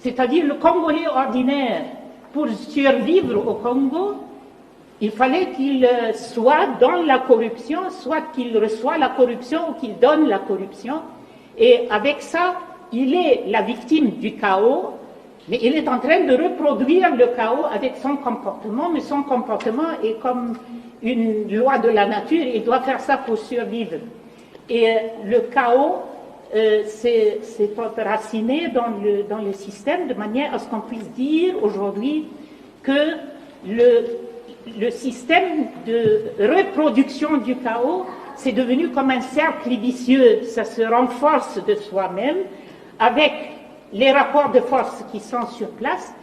C'est-à-dire le Congolais ordinaire, pour survivre au Congo, il fallait qu'il soit dans la corruption, soit qu'il reçoit la corruption ou qu'il donne la corruption. Et avec ça, il est la victime du chaos, mais il est en train de reproduire le chaos avec son comportement, mais son comportement est comme une loi de la nature, il doit faire ça pour survivre. Et le chaos s'est enraciné dans le système de manière à ce qu'on puisse dire aujourd'hui que le système de reproduction du chaos, c'est devenu comme un cercle vicieux, ça se renforce de soi-même avec les rapports de force qui sont sur place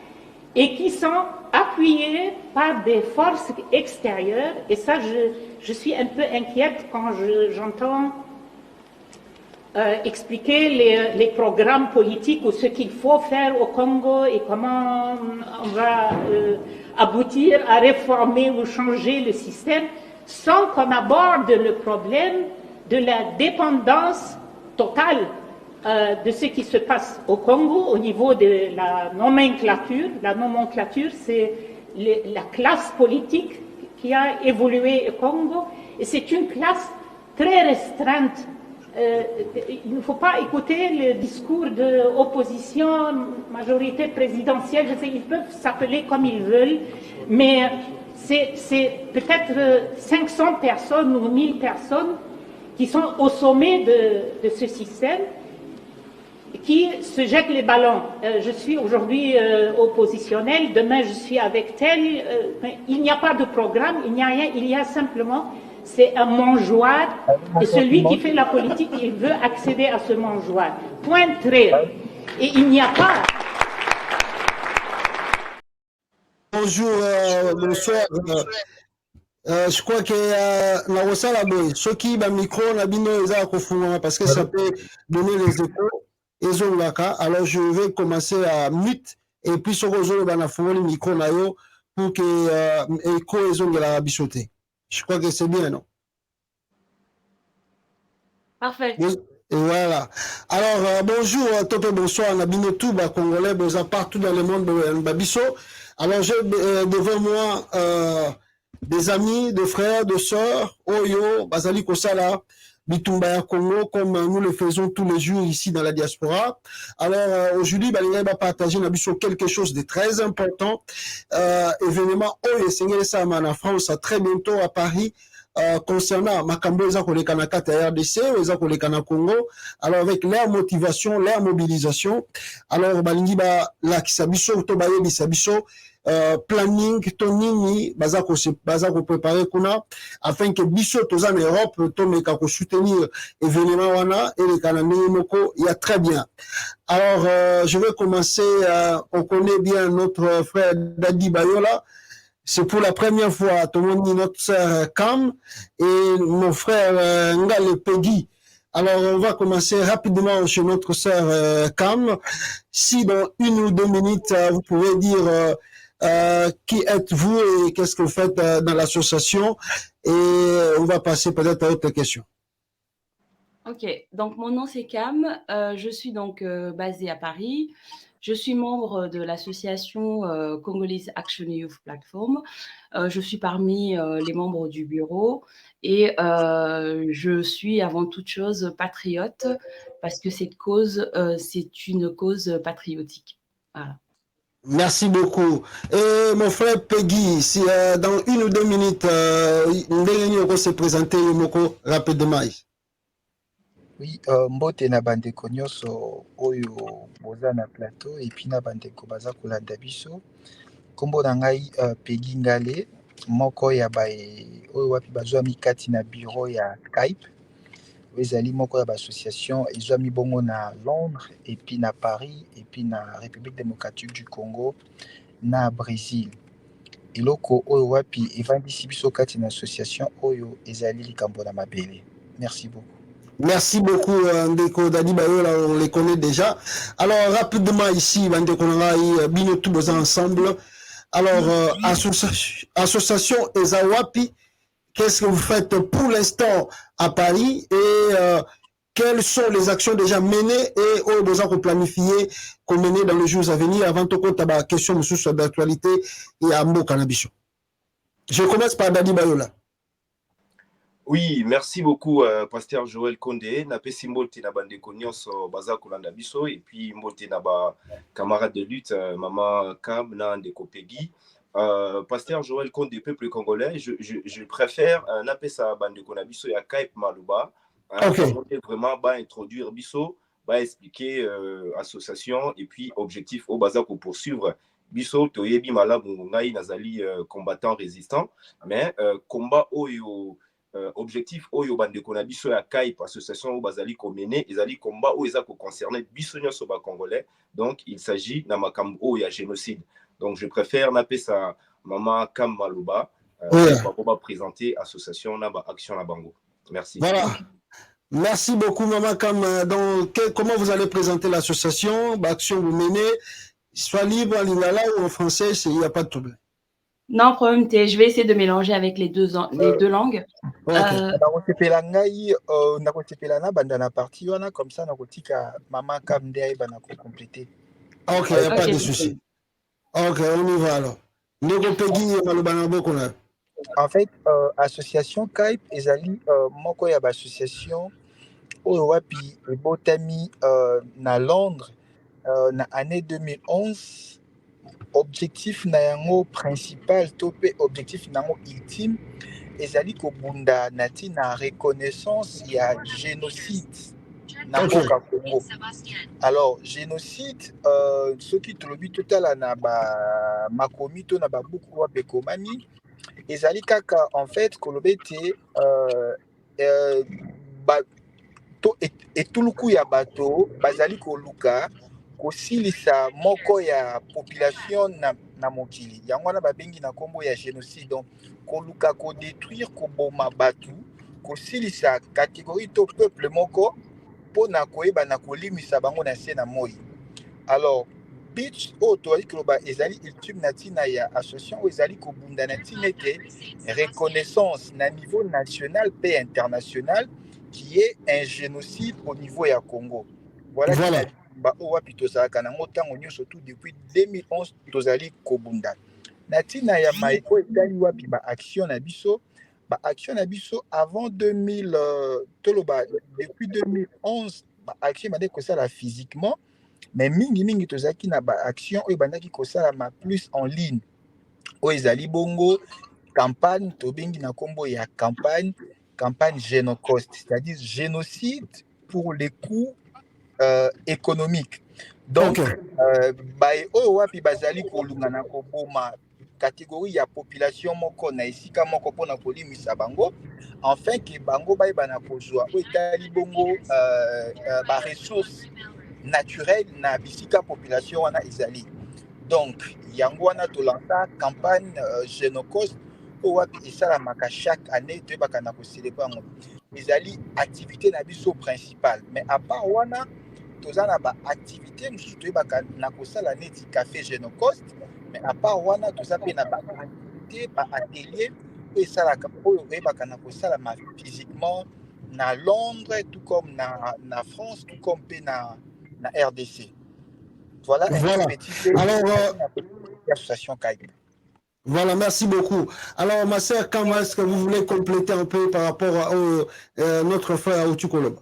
et qui sont appuyés par des forces extérieures. Et ça, je suis un peu inquiète quand j'entends expliquer les programmes politiques ou ce qu'il faut faire au Congo et comment on va aboutir à réformer ou changer le système sans qu'on aborde le problème de la dépendance totale de ce qui se passe au Congo au niveau de la nomenclature. La nomenclature, c'est la classe politique qui a évolué au Congo et c'est une classe très restreinte. Il ne faut pas écouter le discours de opposition, majorité présidentielle, je sais, ils peuvent s'appeler comme ils veulent, mais c'est peut-être 500 personnes ou 1000 personnes qui sont au sommet de ce système, qui se jettent les ballons. Je suis aujourd'hui oppositionnel, demain je suis avec tel. Il n'y a pas de programme, il n'y a rien, il y a simplement... C'est un mangeoire, et celui qui fait la politique, il veut accéder à ce mangeoire. Point très. Et il n'y a pas... Bonjour, bonsoir. Je crois que la Rossala Boy, ceux qui ont micro, parce que ça peut donner les échos. Alors je vais commencer à mute, et puis ce que je vais le micro pour que l'écho de la bichoté. Je crois que c'est bien, non? Parfait. Et voilà. Alors, bonjour, Topé, bonsoir, Nabino Touba, Congolais, partout dans le monde, Babiso. Alors, j'ai devant moi des amis, des frères, des sœurs, Oyo, Bazali Kosala, Bitumbaya Congo, comme nous le faisons tous les jours ici dans la diaspora. Alors, aujourd'hui, on va partager quelque chose de très important. Événement Oyo Seigneur Sama en France, très bientôt à Paris, concernant Makambo, Eza Kolekana Kata RDC, Eza Kolekana Congo. Alors, avec leur motivation, leur mobilisation. Alors, Balingi ba la Kisabiso, Tobaye Bisabiso, planning tonini bazako préparer kuna afin que biso toza en Europe tomeka ko soutenir événement wana et les Canadiens moko il y a très bien. Alors je vais commencer on connaît bien notre frère Dadi Bayola. C'est pour la première fois tout le monde dit notre sœur Cam et mon frère Ngale Peggy. Alors, on va commencer rapidement chez notre sœur Cam. Si dans 1 ou 2 minutes, vous pouvez dire qui êtes-vous et qu'est-ce que vous faites dans l'association, et on va passer peut-être à autre question. Ok, donc mon nom c'est Cam, je suis donc basée à Paris. Je suis membre de l'association Congolese Action Youth Platform. Je suis parmi les membres du bureau et je suis avant toute chose patriote parce que cette cause, c'est une cause patriotique. Voilà. Merci beaucoup. Et mon frère Peggy, si dans 1 ou 2 minutes, on va se présenter rapidement. Oui, mbote na bandeko nyonso oyo boza na plateau et puis na bandeko baza kolanda biso. Kombo na ngai Peggy Ngale, moko ya bae oyo wapi bazwami kati na bureau ya Skype. Ezali moko ya association ezwami bongo na Londres et puis na Paris et puis na République démocratique du Congo na Brésil. Eloko oyo wapi evandisi biso kati na association oyo ezali likambo na mabele. Merci beaucoup. Merci beaucoup, Ndeko Dadi Bayola, on les connaît déjà. Alors, rapidement ici, Ndeko Nangai, Bino tous ensemble. Alors, association Ezawapi, qu'est-ce que vous faites pour l'instant à Paris et quelles sont les actions déjà menées et aux besoins planifiées qu'on menait dans les jours à venir avant de compter la question d'actualité et à Mbo Cannabis. Je commence par Dadi Bayola. Oui, merci beaucoup, Pasteur Joël Condé. Na pesi mbote na bande konyoso baza kolanda biso et puis mbote na ba camarade de lutte Maman Kam na ndeko Peggy. Pasteur Joël Condé, peuple congolais, je préfère na pesa bande konabiso ya Kaip Maluba. Okay. Vraiment ba introduire biso, ba expliquer association et puis objectif au baza ko poursuivre. Biso toyebi malabu ngai nazali combattant résistant, mais combat oyo objectif oyo bande konabiso ya Kaip association au bazali komene ezali combat o eza ko concerner biso nyoso ba congolais, donc il s'agit na makambo o ya génocide. Donc je préfère naper sa Maman Kam Maluba pour présenter association na ba action na bango. Merci. Voilà. Merci beaucoup Maman Kam. Donc comment vous allez présenter l'association, action vous menez, soit libre en lingala ou en français, il n'y a pas de problème. Non, problème, je vais essayer de mélanger avec les deux langues. Comme ça, Maman Kam compléter. Ok, il n'y a pas de souci. Ok, on y va alors. En fait, association Kaip ezali moko ya association oyo wapi ebotami na Londres na année 2011. Objectif na yango principal to pe objectif nango ultime ezali kobunda nati na reconnaissance ya génocide na mboka Congo. Alors génocide soki tolobi totala na ba makomi to na ba buku wa bekomani ezali kaka en fait kolobe te to etuluku ya bato bazali koluka kosilisa moko ya population na mokili yango wana babengi na kombo ya génocide. Donc koluka kodétruire koboma batu kosilisa catégorie to peuple moko pona koyeba na kolimisa bango na se na moi. Alors bitch toali koloba ezali ultime na tina ya association oyo ezali kobunda na tina ete reconnaissance na niveau national pe international qui est un génocide au niveau ya Congo. Voilà. Wapi tozalaka nango ntango nyonso tout depuis 2011 tozali kobunda na ntina ya maiko etali wapi baaction na biso avant 2000 toloba depuis 2011 baaction ebandaki kosala physiquement, mais mingi tozalaki na baaction oyo ebandaki kosalama plus en ligne oyo ezali bongo campagne tobengi na kombo ya campagne Génocost, c'est-à-dire génocide pour les coûts économique. Donc oyo wapi bazali kolunga na koboma catégorie ya population moko na esika moko pona kolimisa bango enfin ke bango bayeba na kozwa oyo etali bongo ba ressources naturelles na bisika population wana ezali. Donc yango wana tolansa campagne Génocost oyo wapi esalamaka chaque année toyebaka na koselepa yango ezali activité na biso principale. Mais à part wana tozana ba activité mosusu toyebaka na kosala neti café Génocost, mais à part wana toza pe na ba activité ba atelier oyo esalaka oyo oyebaka na kosala physiquement na Londres tout comme na France tout comme pe na RDC. Voilà. Petit alors l'association Kaip. Voilà, merci beaucoup. Alors ma sœur, comment est-ce que vous voulez compléter un peu par rapport à notre frère Autu Koloba?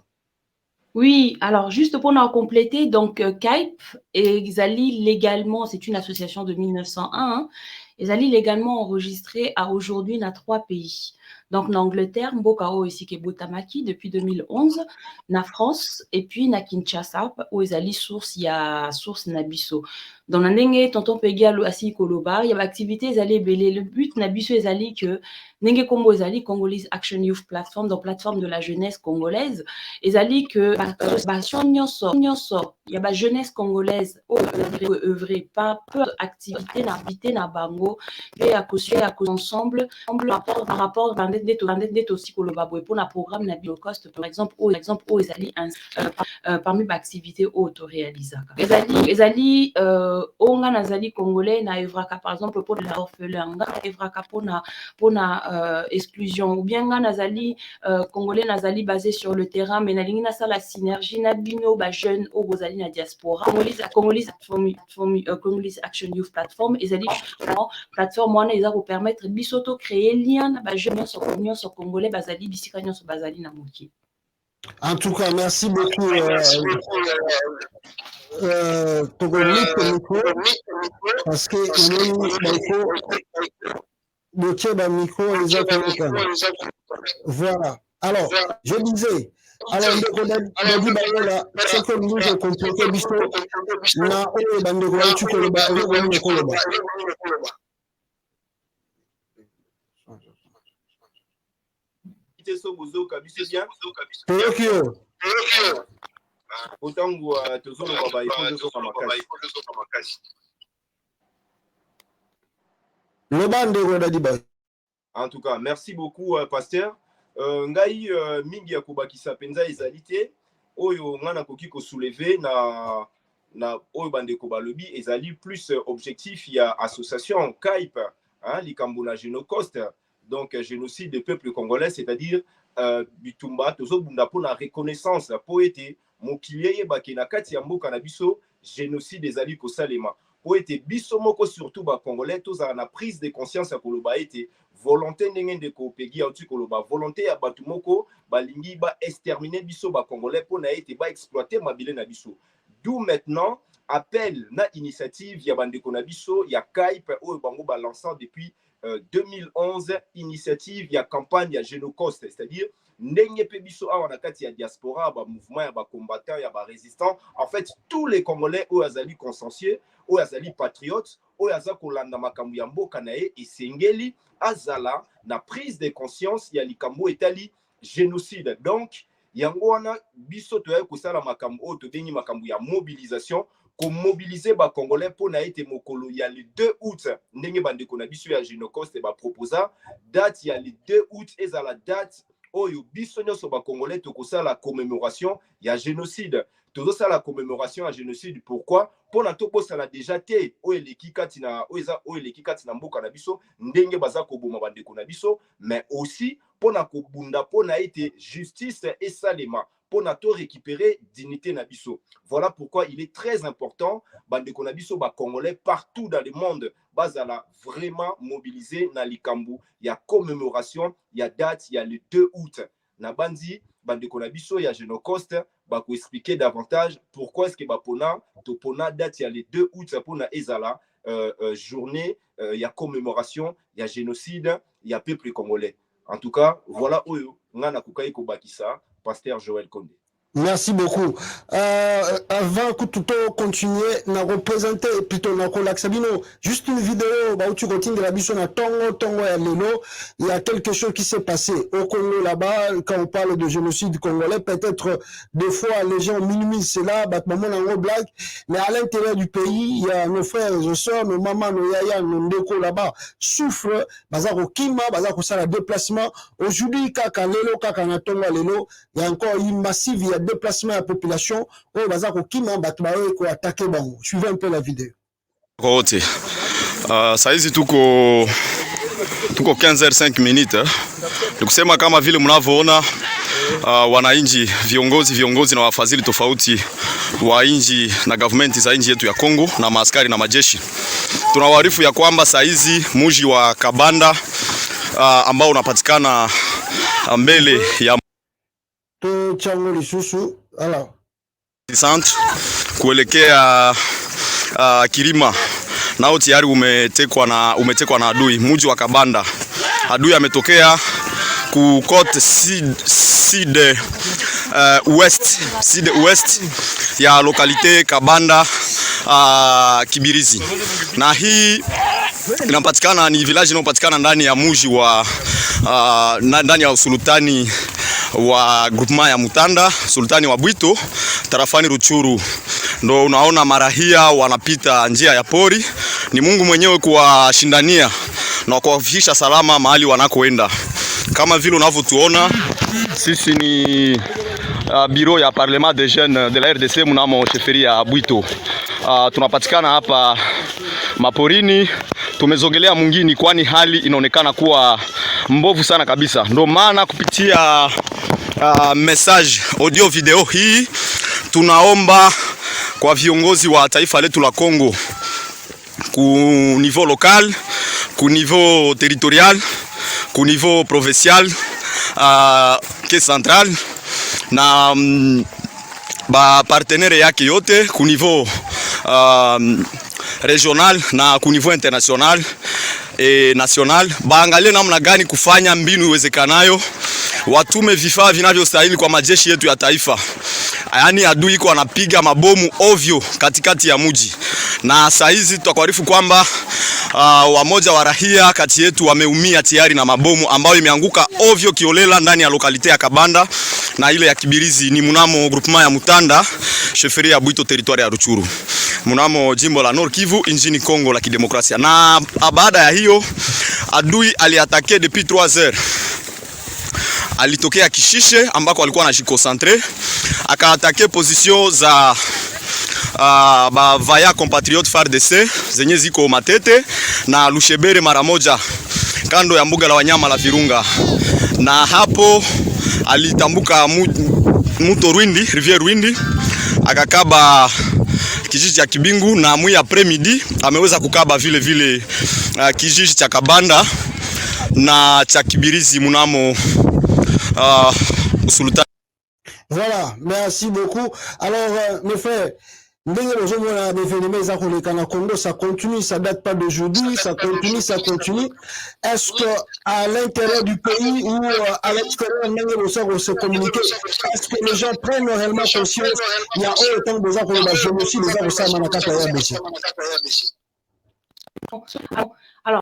Oui, alors juste pour nous compléter, donc Kaip exali légalement, c'est une association de 1901, hein, exali légalement enregistrée à aujourd'hui dans 3 pays. Donc en Angleterre, Mbokao ici qui est Botamaki depuis 2011, na France et puis na Kinshasa où exali source il y a source Nabiso. Dans la nenge tonton Pegialo asi Koloba, il y a activité exali belé le but Nabiso exali que nenge Kombo exali Congolese Action Youth Platform, donc plateforme de la jeunesse congolaise, exali que il y a la jeunesse congolaise œuvrer pas peu activité na bango et à causer ensemble par rapport à d'être aussi collaborer pour un programme na Biocost par exemple aux ezali parmi activités auto-réalisées. Ezali onga nazali congolais na evraka par exemple pour la orphelin, evraka pour na exclusion ou bien nga nazali congolais nazali basé sur le terrain mais na lingi na sa la synergie na bino ba jeune au bozali na diaspora Congolese Action Youth Platform ezali plateforme wana eza ko permettre bisoto créer lien na ba jeune sur congolais bazali bisika nyonso bazali na moki. En tout cas, merci beaucoup. Parce que voilà. Alors, je disais, alors, ce que nous avons compris, en tout cas, merci beaucoup, Pasteur. Ngai mingi ya kobakisa penza ezalité oyo ngana koki ko soulever na oyo bande ko balobi ezali plus objectif ya association KAIP likambo na Génocost, donc génocide des peuples congolais, c'est-à-dire bitumba tozo bunda pona reconnaissance po ete mokili ye bakena kati ya mboka na biso génocide ezali ko salema po ete biso moko surtout ba congolais toza na prise de conscience ya koloba ete volonté ndenge ndeko pegi ya uti koloba volonté ya batu moko balingi ba exterminer biso ba congolais pona ete ba exploiter mabile na biso. D'où maintenant appel na initiative ya bandeko na biso ya KAIP oyo bango ba lançant depuis 2011 initiative ya campagne ya Génocost, c'est-à-dire ndenge pe biso awa na kati ya diaspora ba mouvement ya ba combattants ya ba résistants, en fait tous les congolais oyo azali consciencieux oyo azali patriotes oyo aza kolanda makambo ya mboka na ye esengeli azala na prise de conscience ya likambo etali génocide. Donc yango wana biso toya kosala makambo oyo tobengi makambo ya mobilisation ko mobiliser ba congolais pour na ete mokolo ya le 2 août ndenge bandeko na biso ya Génocost ba proposa date ya le 2 août ezala date oyo biso nyonso ba congolais tokosala commémoration ya génocide. Tozo la commémoration à génocide. Pourquoi? Pour na toko sala déjà te o eleki kati na mboka na biso ndenge baza ko boma bandeko na biso, mais aussi pour na ko bunda pour na ete justice et salema pour na to récupérer dignité na biso. Voilà pourquoi il est très important bandeko na biso ba congolais partout dans le monde bazala vraiment mobilisé na likambu ya commémoration ya date ya le 2 août na bandi bandeko na biso ya Génocost ba ko expliquer davantage pourquoi est-ce que ba pona date ya le 2 août pona ezala journée ya commémoration ya génocide ya peuple congolais. En tout cas, voilà oyo ngana kukai ko bakisa Pasteur Joël Kondé. Merci beaucoup. Avant que tout continuer, na représenter plutôt na Sabino, juste une vidéo où tu continues de la biso na Tongo ya Lelo. Il y a quelque chose qui s'est passé au Congo là-bas quand on parle de génocide congolais. Peut-être des fois les gens minimisent cela, blague, mais à l'intérieur du pays, il y a nos frères et nos sœurs, nos mamans, nos yaya, nos ndeko là-bas souffrent. Bazako kima, bazako sala déplacement. Aujourd'hui, kaka Lelo, kaka na Tongo Lelo, il y a encore une massive, il y a déplacement à la population, on va attaquer bango. Suivez un peu la vidéo. Saizi tuko 15h05 nikusema kama vile mnavyoona wananchi viongozi na wafadhili tofauti wa nchi na government za nchi yetu ya Kongo na maaskari na majeshi, tunawaarifu ya kwamba saizi mji wa Kabanda ambao unapatikana mbele ya kuelekea Kirima nao tayari umetekwa na adui. Mji wa Kabanda adui ametokea ku côte sud ouest ya localité Kabanda Kibirizi, na hii inapatikana ni village inayopatikana ndani ya mji wa ndani ya usultani wa groupement ya Mutanda, sultani wa Bwito, tarafani Ruchuru. Ndo unaona marahia wanapita njia ya pori, ni Mungu mwenyewe kuwashindania na kuwafikisha salama mahali wanakoenda. Kama vile unavyotuona sisi ni biro ya Parlement des Jeunes de la RDC mnamo sheferi ya Bwito. Tunapatikana hapa maporini, tumezogelea mwingine kwani hali inaonekana kuwa mbovu sana kabisa. Ndio maana kupitia message audio video hii tunaomba kwa viongozi wa taifa letu la Kongo ku niveau local, ku niveau territorial, ku niveau provincial, ke central na ba partenaire yake yote ku niveau regional na ku niveau international et national, baangalie namna gani kufanya mbinu iwezekanayo, watume vifaa vinavyostahili kwa majeshi yetu ya taifa. Yaani adui iko anapiga mabomu ovyo katikati ya mji. Na saa hizi tutakuarifu kwamba wamoja wa rahia kati yetu wameumia tayari na mabomu ambayo imeanguka ovyo kiolela ndani ya lokalite ya Kabanda na ile ya Kibirizi, ni mnamo groupement ya Mutanda, sheferi ya Bwito, territoire ya Ruchuru, mnamo jimbo la Nord Kivu nchini Kongo la Kidemokrasia. Na baada ya hiyo adui aliatake depuis 3 heures. Alitokea Kishishe ambako alikuwa anajikoncentrer, akaatake position za vaya compatriote FARDC zenye ziko Matete na Lushebere mara moja kando ya mbuga la wanyama la Virunga. Na hapo alitambuka mto Rwindi, rivière Rwindi, akakaba kijiji cha Kibingu, na mwi après midi ameweza kukaba vile vile kijiji cha Kabanda na cha Kibirizi mnamo Sultan. Voilà, merci beaucoup. Alors, mes frères, Congo, ça continue, ça date pas d'aujourd'hui, ça continue, ça continue. Est-ce que à l'intérieur du pays ou à l'extérieur, on se communique, est-ce que les gens prennent réellement conscience il y a autant de besoin pour le génocide, les gens ça Alors,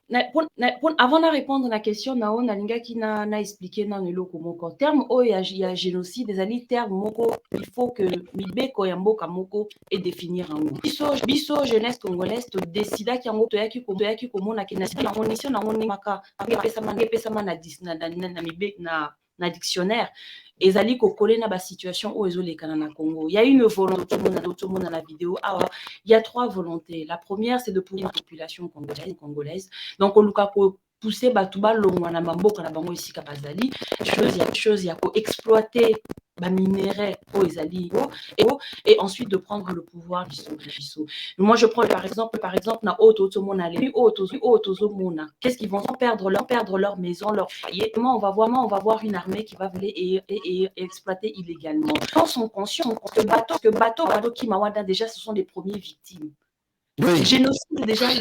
avant de répondre à la question, Nao Nalinga qui n'a expliqué dans le loco moko terme il y a génocide des alliés terme moko, il faut que Mibeko Yambo Kamoko et définir un mot. Biso jeunesse congolaise to décida qui yango to yaki komo na kinasi na mission na ngoni maka pesa mana na Mibe na dictionnaire. Ezali kokole na ba situation où ezole kana Congo. Il y a une volonté tout le monde dans la vidéo. Il y a 3 volontés. La première, c'est de pouvoir la population congolaise. Donc on luka ko pousser batuba longwa na mamboka na bango ici kapazali. Chose ya ko exploiter ba minerais au ezali et ensuite de prendre le pouvoir biso. Moi je prends par exemple na auto mona les auto mona. Qu'est-ce qu'ils vont perdre leur maison, leur foyer. Comment on va voir une armée qui va venir et exploiter illégalement. Ils sont conscients que bateau qui mawada déjà ce sont les premières victimes. Oui. Le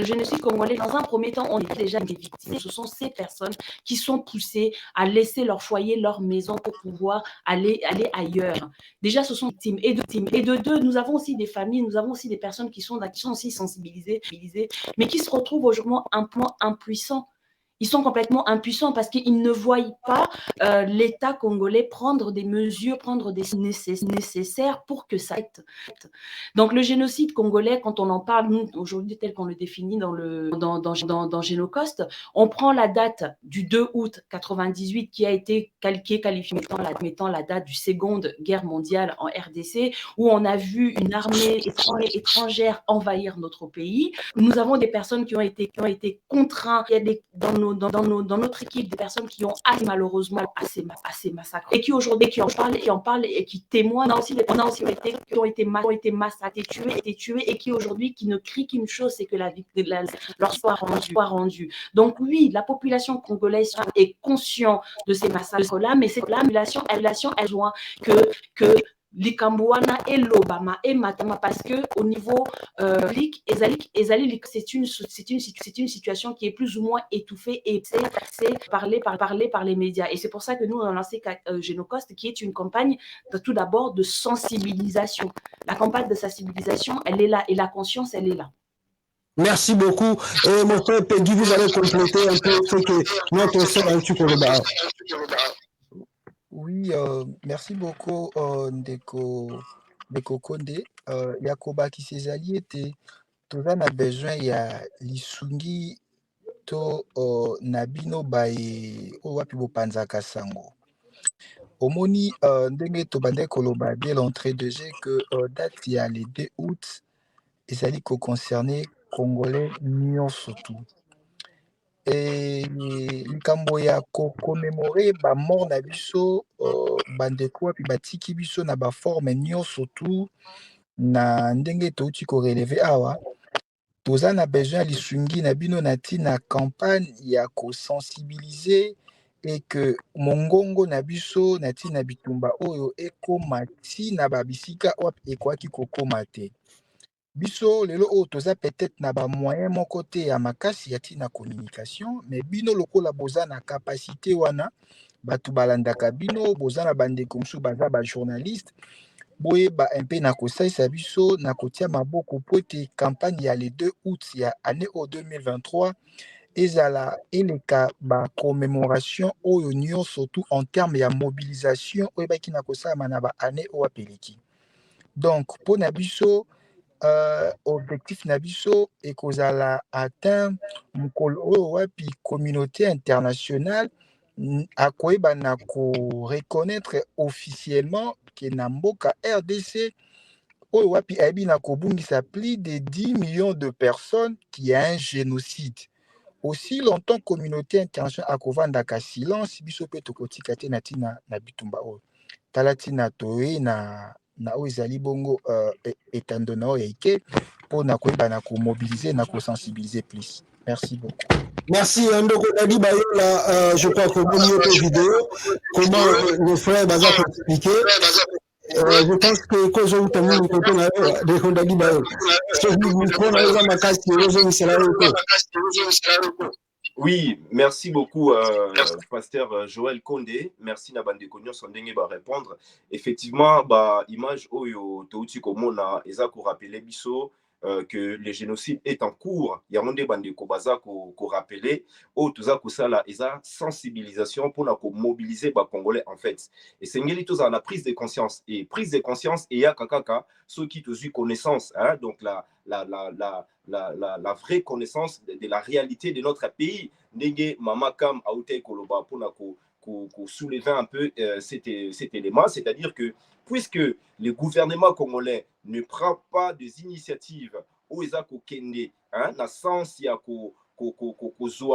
génocide congolais, dans un premier temps, on est déjà des victimes. Ce sont ces personnes qui sont poussées à laisser leur foyer, leur maison pour pouvoir aller ailleurs. Déjà, ce sont victimes. Et de deux, nous avons aussi des familles, nous avons aussi des personnes qui sont aussi sensibilisées, mais qui se retrouvent aujourd'hui impuissants. Ils sont complètement impuissants parce qu'ils ne voient pas l'État congolais prendre des mesures, prendre des nécessaires pour que ça aide. Donc le génocide congolais, quand on en parle, nous, aujourd'hui, tel qu'on le définit dans Génocost, on prend la date du 2 août 98 qui a été qualifiée mettant la date du Seconde Guerre mondiale en RDC, où on a vu une armée étrangère envahir notre pays. Nous avons des personnes qui ont été contraintes, il y a dans notre équipe des personnes qui ont malheureusement assez massacrées et qui aujourd'hui en parlent et qui témoignent. On a aussi des qui ont été massacrés, tués et qui aujourd'hui qui ne crient qu'une chose, c'est que leur soit rendue. Donc oui, la population congolaise est consciente de ces massacres-là, mais cette population, elle besoin que Likambouana et l'Obama et Matama parce que au niveau c'est une situation qui est plus ou moins étouffée et c'est parlé par les médias et c'est pour ça que nous on a lancé Génocost qui est une campagne tout d'abord de sensibilisation. La campagne de sensibilisation elle est là et la conscience elle est là. Merci beaucoup. Et mon frère Peggy, vous allez compléter un peu ce que notre sœur a eu pour le bar. Oui, merci beaucoup Ndeko Konde. Yakoba qui s'est allié, tout ça a besoin, il y a l'Isungi, to na bino baye oyo wapi bopanzaka sango. Omoni ndenge tobandaki koloba dès l'entrée de jeu que date ya le 2 août ezali koconcerne congolais nyonso tu. Likambo ya kokomemore bamort na biso bandeko wapi batiki biso na baforme nyonso tu na ndenge touti koreleve awa toza na besoin lisungi na bino na ntina campagne ya kosensibiliser et que mongongo na biso na ntina bitumba oyo ekoma ntina babisika wapi ekwaki kokoma te. Biso lelo oyo toza peut-être na bamoyen moko te ya makasi ya ntina communication, mais bino lokola boza na capacité wana bato balandaka bino boza na bandeko mosusu baza bajournaliste boyeba mpe na kosalisa biso na kotia maboko po ete campagne ya le 2 août ya année o 2023 ezala eleka bacommémoration oyo nyonso surtout en terme ya mobilisation oyo ebaki na kosalama na baannée oyo apeleki. Donc mpo na biso objectif na biso ekozala atteint mokolo oyo wapi communauté internationale akoyeba na koreconnaître officiellement ke na mboka RDC oyo wapi ayebi na kobungisa plus de 10 millions de personnes qui y a un génocide. Aussi longtemps communauté internationale akovandaka silence biso pe tokotika te na ntina na bitumba oyo tala ntina toye na oyo ezali bongo etando na oyo eke mpona koyeba na komobiliser na kosensibiliser plus. Merci beaucoup. Merci Ndoko Dadi Bayola, je crois que vous avez une vidéo, comment le frère Baza peut expliquer. Je pense que quand je vous termine, de Dadi Bayola. Oui, merci beaucoup, Pasteur Joël Kondé. Merci Nabande Konyo Sondenge va répondre. Effectivement, image Oyo Touti Komona, Ezako rappelé Bisso. Que le génocide est en cours. Il y a un débat de Kobaza qu'on rappelait, ou tout ça, là, et ça, sensibilisation pour mobiliser les Congolais en fait. Et c'est une prise de conscience. Et prise de conscience, et il y a kakaka, ceux qui ont eu connaissance, hein, donc la vraie connaissance de la réalité de notre pays. Nenge Mama Kam Aoute Koloba pour soulever un peu cet élément, c'est-à-dire que puisque le gouvernement congolais ne prend pas des initiatives où ils ont kende, na sens ya ko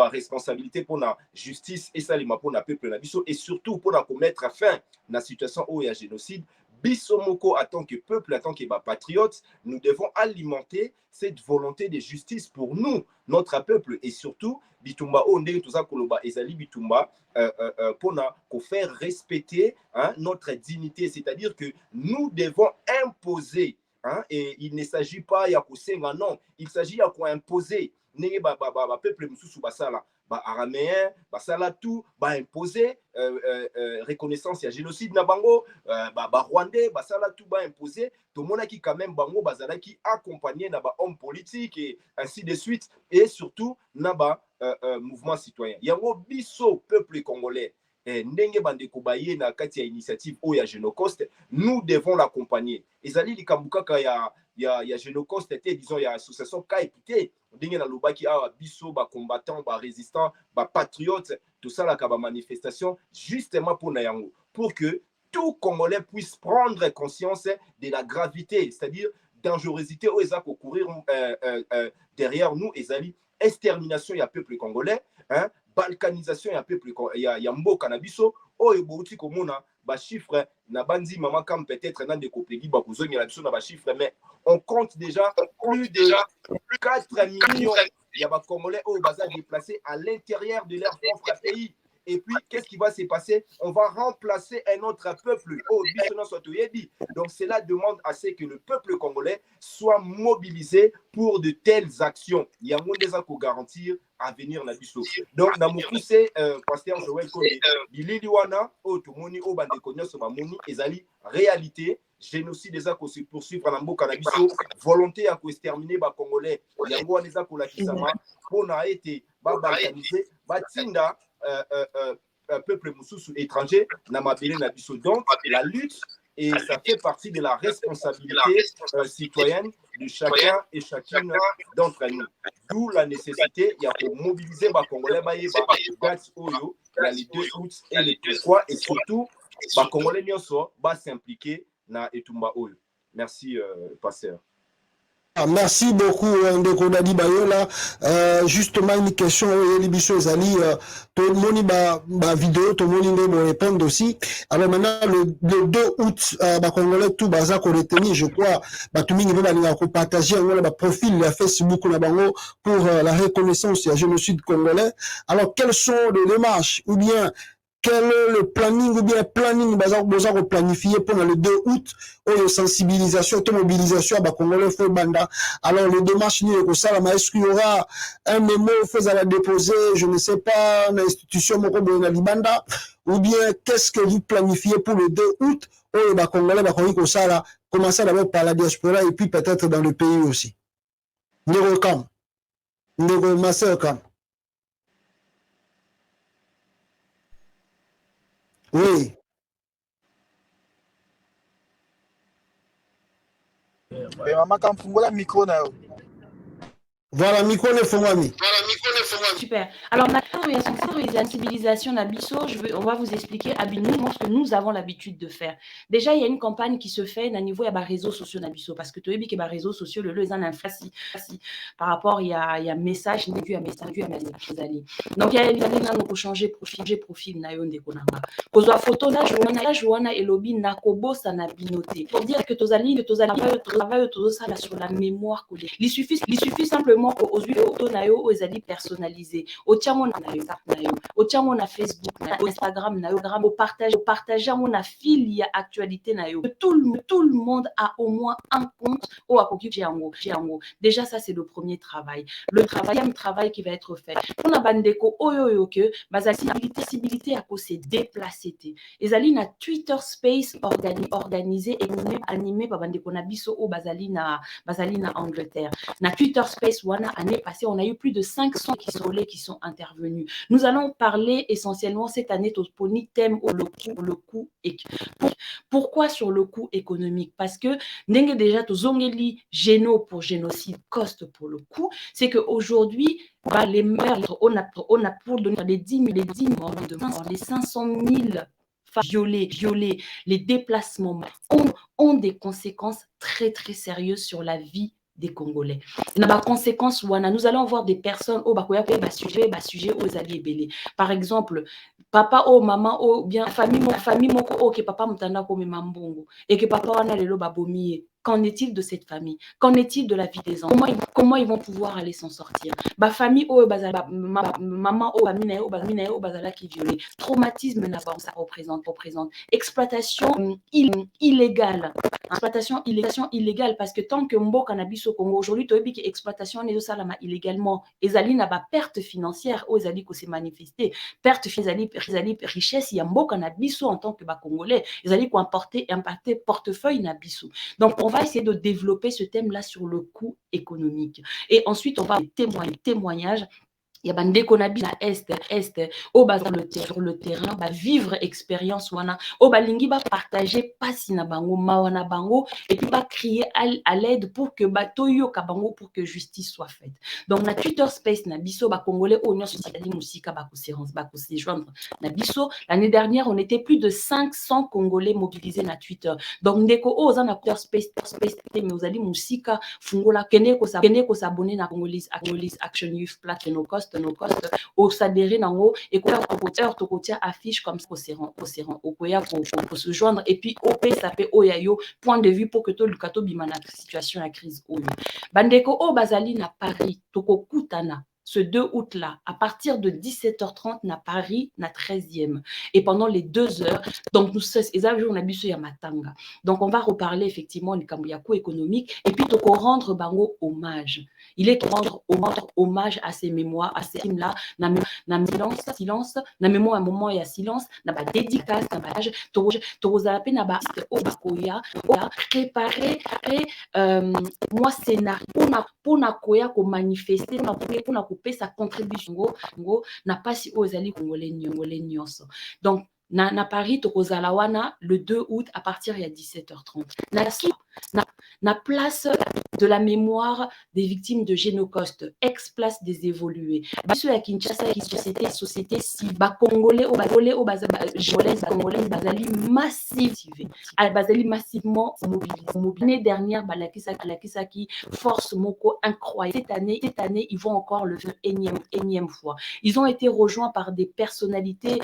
responsabilité pour la justice et ça pour le peuple na biso et surtout pour mettre fin à la situation où il y a génocide. Bissomoko, en tant que peuple, en tant que patriote, nous devons alimenter cette volonté de justice pour nous, notre peuple, et surtout, Bitumba, Onde, tout ça, Koloba, Ezali Bitumba, pour faire respecter notre dignité, c'est-à-dire que nous devons imposer, et il ne s'agit pas de Kosenga, non, il s'agit de imposer, peuple, araméen, basala tout, imposer reconnaissance et génocide na bango, rwandais, basala tout imposer, tout le monde qui quand même bango basala qui accompagné na homme politique et ainsi de suite et surtout na mouvement citoyen. Yango biso peuple congolais ndenge bande kobaye na kati ya initiative o ya Génocoste, nous devons l'accompagner. Ezali likambukaka ya Génocoste était disons ya association KIPT ndenge na lobaki a biso ba combattants ba résistants ba patriotes tout ça la ba manifestation justement pour Nayango pour que tout Congolais puisse prendre conscience de la gravité, c'est-à-dire dangerosité où ezako courir derrière nous ezali extermination ya peuple congolais, balkanisation ya peuple ya mboka na biso oyo bouti komona ba chiffre na bandi mama kam peut-être nan de kopegi ba kozongi na biso na ba chiffre mais on compte déjà plus de 4 millions ya ba congolais oyo baza déplacés à l'intérieur de leur propre pays. Et puis, qu'est-ce qui va se passer? On va remplacer un autre peuple. Donc, cela demande à ce que le peuple congolais soit mobilisé pour de telles actions. Il y a moins déjà pour garantir à venir la biso. Donc, dans mon poussé, Pasteur Joël Kondé, Liliwana, Otomoni, Obande Konyoso, Bamoni, Ezali, réalité, génocide des actes se poursuivre en Ambo Canabiso, volonté à exterminer les Congolais, il y a un des actes pour la Kisama, pour n'a été balkanisé, Batinda, peuple moussous étranger n'a mabélé na biso. Donc la lutte et ça fait partie de la responsabilité citoyenne de chacun et chacune d'entre nous. D'où la nécessité, il y a pour mobiliser les Congolais, il y a les 2 août et les 3, et surtout, les Congolais vont s'impliquer dans Etumba Oyo. Merci, pasteur. Merci beaucoup, Ndeko Dadi Bayola. Justement, une question, Elibiso Zali, tout le monde va vidéo, tout le monde va répondre aussi. Alors maintenant, le 2 août, Congolais, tout baza qu'on retenir, je crois, tout le monde va partager un profil Facebook pour la reconnaissance du génocide congolais. Alors, quelles sont les démarches ou bien quel est le planning ou bien planning besoin planifier pendant le 2 août ou sensibilisation et mobilisation à Congolais faut banda. Alors les démarches ni que ça est-ce qu'il y aura un mémo fait à la déposer, je ne sais pas, une institution na libanda ou bien qu'est-ce que vous planifiez pour le 2 août ou les Congolais que ça là commencer d'abord par la diaspora et puis peut-être dans le pays aussi. Ndeko Kam. Ndeko Master Kam. Oui. Maman Kamfungola micro na yo. Voilà, micro ne fongami. Super. Alors maintenant, il y a une sensibilisation d'Abisso. On va vous expliquer habilement ce que nous avons l'habitude de faire. Déjà, il y a une campagne qui se fait à niveau des réseaux sociaux d'Abisso parce que tu as vu que les réseaux sociaux, le les en inflation par rapport il y a message, il y a message. Donc il y a nous changer profil na yo ndeko nanga. Kozwa photo na Joana et Lobi nakobo ça na binoté. Pour dire que tozali travail ça sur la mémoire collée. Il suffit simplement aux photos na yo aux ali personnalisés. Au tiamo na yo, au tiamo na Facebook, au Instagram na yo, au partage mon fil y a actualité na yo. Tout le monde a au moins un compte au akoki Django. Déjà ça c'est le premier travail. Le deuxième travail qui va être fait. On a bandeko oyo que bazali possibilité à cause se déplacer. Ezali na Twitter Space organisé et animé par bandeko na biso au bazali na Angleterre. Na Twitter Space année passée, on a eu plus de 500 qui sont intervenus. Nous allons parler essentiellement cette année de thème le coût. Pourquoi sur le coût économique? Parce que déjà zongeli géno pour génocide, cost pour le coût, c'est qu'aujourd'hui, les meurtres, on a pour donner les 10 000 les 500 000 violés, les déplacements ont des conséquences très très sérieuses sur la vie des Congolais. Nous allons voir des personnes sujet aux alliés belés. Par exemple, papa ou maman ou bien famille moko que papa mutanda ko mbongo et que papa wana lelo babomiye. Qu'en est-il de cette famille? Qu'en est-il de la vie des enfants? Comment ils vont pouvoir aller s'en sortir? Famille maman ou bazala qui violée. Traumatisme ça représente. Exploitation illégale. Exploitation illégale parce que tant que mbo cannabis au Congo aujourd'hui tu as vu que exploitation n'est salama illégalement ezali na ba perte financière aux ezali ko se manifester perte ezali richesse ya mbo cannabis en tant que ba congolais ezali ko impacter portefeuille na biso. Donc on va essayer de développer ce thème-là sur le coût économique. Et ensuite, on va témoignages. Il y a bande konabi na est au bas sur le terrain vivre expérience wana au balingi partager pasi na bango mawana bango et puis crier à l'aide pour que toyo kabango pour que justice soit faite. Donc na Twitter Space na biso congolais au nyon sociali musika se joindre na biso. L'année dernière on était plus de 500 congolais mobilisés na Twitter. Donc ndeko oza na Twitter Space mais ozali musika fungola kene ko s'abonner na Congolese Action Youth Platform no cost au s'adhérer nango et quoi to affiche comme ça au se joindre et puis op ça fait oyayo point de vue pour que tout le kato bimana situation la crise oyo bandeko o bazali na Paris toko kutana ce 2 août-là, à partir de 17h30, na Paris, na 13e. Et pendant les 2 heures, donc on a bu ce Yamatanga. Donc on va reparler effectivement du Kambuyaku économique et puis toko rendre bango hommage. Il est rendre hommage à ces mémoires, à ces films-là, na silence, na mémoire un moment et à silence, na ba dédicace, na ba toko zalape na ba obakoya, préparer moi scénario pour na koya ko manifester pour na sa contribution n'a pas si aux alliés congolais nyonso. Donc na Paris tokozala wana le 2 août à partir ya 17h30 na place de la mémoire des victimes de Génocoste, ex-place des évolués. Biso ya Kinshasa qui société si ba congolais au congolais bazali massivement mobilisés. L'année dernière balakisa qui force moko incroyable. Cette année ils vont encore le faire énième fois. Ils ont été rejoints par des personnalités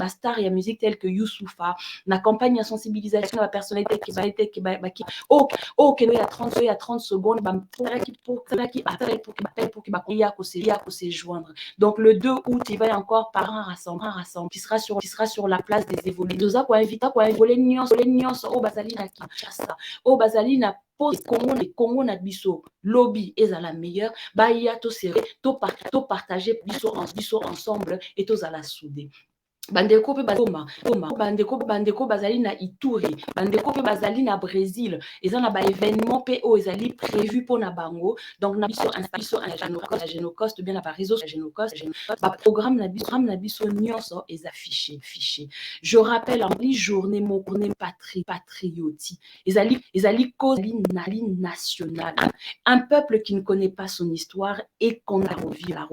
stars et musique telles que Youssoufa, la campagne de sensibilisation de la personnalité qui il y a 30 secondes pour se joindre. Donc le 2 août, il va y encore par un rassemblement qui sera sur la place des évolués. Nous avons invité au Bazali na Kinshasa, au Bazali na pose Congo na biso lobby est à la meilleure, ya to partager biso ensemble et tous à la souder. Bandeko pe bandeko bazali na Ituri, bandeko pe bazali na Brésil, eza na ba événement pe o ezali prévu pour na bango. Donc na biso un Génocoste bien na ba réseau Génocoste, ba programme na biso nyonso est affiché. Je rappelle en les journée patriotique, ezali cause nationale. Un peuple qui ne connaît pas son histoire et qu'on a à revivre.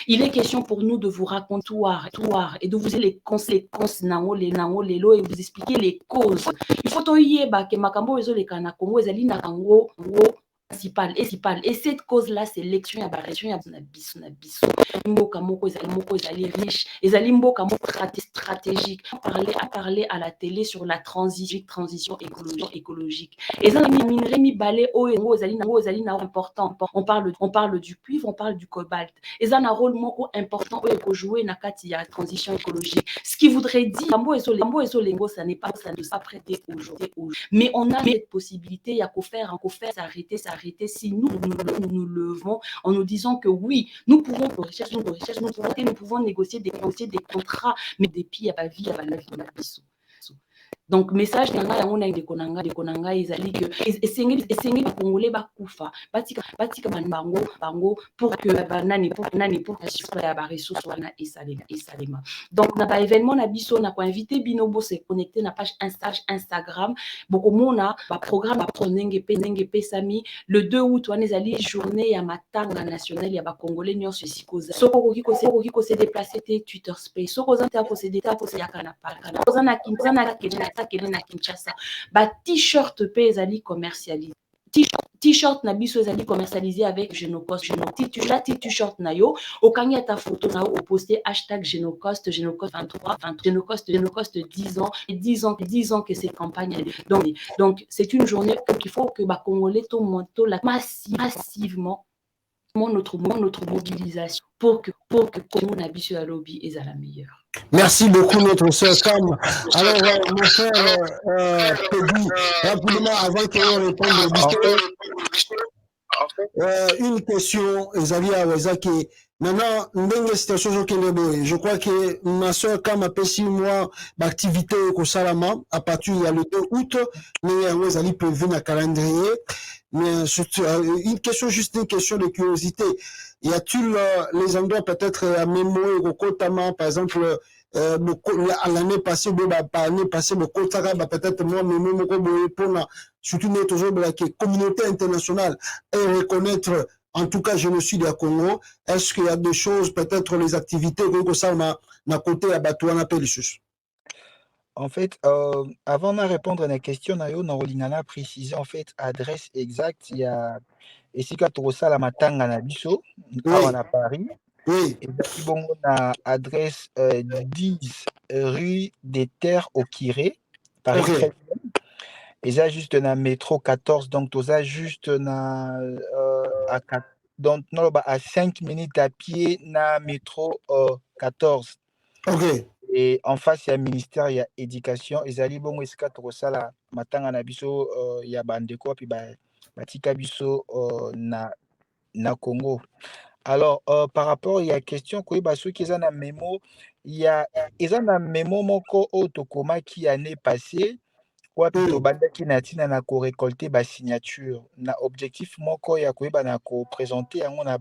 Il est question pour nous de vous raconter et de vous les conséquences et vous expliquer les causes. Il faut que makambo ezo le kana Congo ezali na Congo principal. Et cette cause-là, c'est l'élection ya biso. Mboka moko ezali riche, ezali mboka moko stratégique. Parler à la télé sur la transition écologique. Ezali minerai mibale o ezali na important. On parle du cuivre, on parle du cobalt. Ezali na rôle moko important o eko jouer na kati ya transition écologique. Ce qui voudrait dire Kambo ezolengo ça ne pas prêté aujourd'hui. Mais on a cette possibilité, il y a qu'au faire s'arrêter si nous levons en nous disant que oui, nous pouvons nous pouvons négocier des contrats, mais des pieds à la vie, à la vie. Donc message nanga yango na dekonanga ezali que esengeli ba congolais ba kufa batika bango pour que nani pour que ya ba ressources wana esalema. Donc na ba événement na biso na ko inviter binobo se connecter na page Instagram boko mona ba programme ba nenge pe sami le 2 août wana ezali journée ya matanga nationale ya ba congolais nyonso sikoza soko koki ko se déplacer te Twitter space soko zanta ko se ya kana kozana na Kinshasa ba t-shirt pe ezali commercialisé t-shirt na biso ezali commercialisé avec Génocoste t-shirt na yo okanya ta photo na o poster #Génocoste 23 Génocoste 10 ans que cette campagne donc c'est une journée qu'il faut que ba congolais to monto la massivement notre mobilisation pour que Congo na biso ya lobby est à la meilleure. Merci beaucoup, notre sœur Cam. Alors, mon frère Peggy, rapidement, avant qu'on réponde une question, Ezalia Wazaki. Maintenant, je crois que ma soeur Cam a passé moi d'activité au Salama à partir du 2 août, mais Wazali peut venir à calendrier. Mais une question de curiosité. Y a-t-il les endroits peut-être à mémoire au Kotama, par exemple, à l'année passée, peut-être moi, surtout notre communauté internationale et reconnaître, en tout cas, génocide à Congo. Est-ce qu'il y a des choses, peut-être les activités que ça n'a côté à Batouana Pélissus? En fait, avant de répondre à la question, on a précisé en fait adresse exacte. Il y a Esika Torosa la Matanga na biso, à Paris. Oui. Et bon, on a adresse 10 rue des Terres au Kiré, Paris 13e. Et ça juste dans métro 14, donc tout ça juste dans à 5 minutes à pied dans métro 14. Ok. Et en face, il y a le ministère, il y a éducation. Et Zali bon, Esika Torosa la Matanga na biso, il y a Bandeko, puis Batika biso na Congo. Alors, par rapport, il y a une question que ceux qui ont un mémo, il y a un mémo moko autocoma qui année passée, ou plutôt banda qui n'a ko récolter ba signature. Na objectif moko ya ko na ko présenter yango na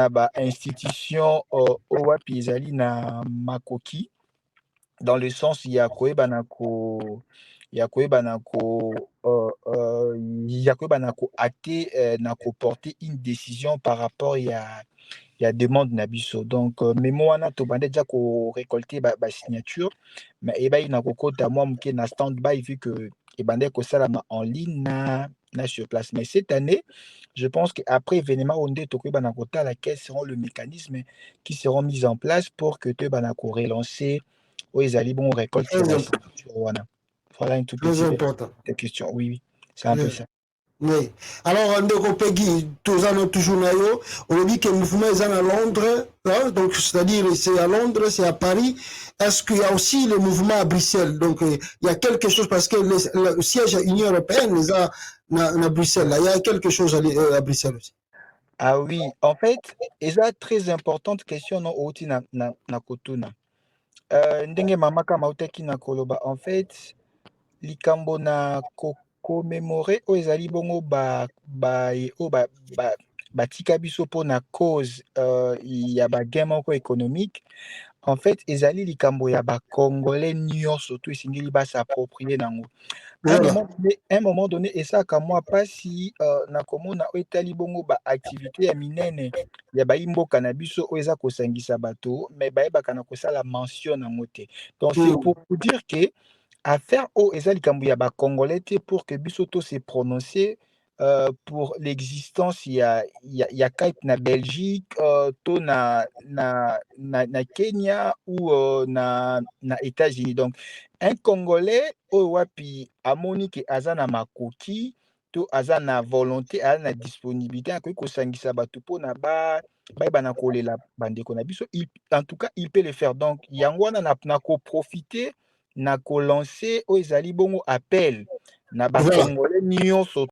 ba institution o wapi ezali na makoki. dans le sens il y a koyeba na ko acter na ko porter une décision par rapport il y a demande na biso donc memo wana tobande déjà ko récolter ba signature mais ebai na kokota mwa moke na stand by vu que ebande kosalama en ligne na sur place mais cette année je pense qu'après événement onde tokoyeba na kotala quels seront le mécanisme qui seront mis en place pour que toyeba na ko relancer ezali bon récolte Très ya important. signature wana voilà une toute Très petite important. question oui c'est un peu Oui. ça. Oui. Alors, ndeko Peggy, toujours na yo, on dit que le mouvement est à Londres, hein? Donc c'est-à-dire c'est à Londres, c'est à Paris. Est-ce qu'il y a aussi le mouvement à Bruxelles? Donc il y a quelque chose parce que le siège de l'Union européenne est à Bruxelles. Là. Il y a quelque chose à Bruxelles aussi. Ah oui, en fait, et ça très importante question non oti na kotuna. Ndenge mamaka mautaki na koloba en fait likambo na commémorer o ezali bongo batika biso po na cause ya gain moko économique en fait ezali likambo ya congolais nyonso to esengeli s'approprier nango. Voilà. Un moment donné esaka mwa pasi na komona o etali bongo activité ya minene ya baimboka na biso o eza kosangisa bato mais bayebaka na kosala mention nango te. Donc c'est pour vous dire que affaire o eza likambo ya congolais te pour que biso to se prononcer pour l'existence ya kite na Belgique to na Kenya ou na États-Unis. Donc un Congolais oyo wapi amoni ke aza na makoki to aza na volonté aza na disponibilité akoki kosangisa bato mpona bayeba na kolela bandeko na biso en tout cas il peut le faire. Donc yango wana na koprofite na kolancer oyo ezali bongo appel na bacongolais nyonso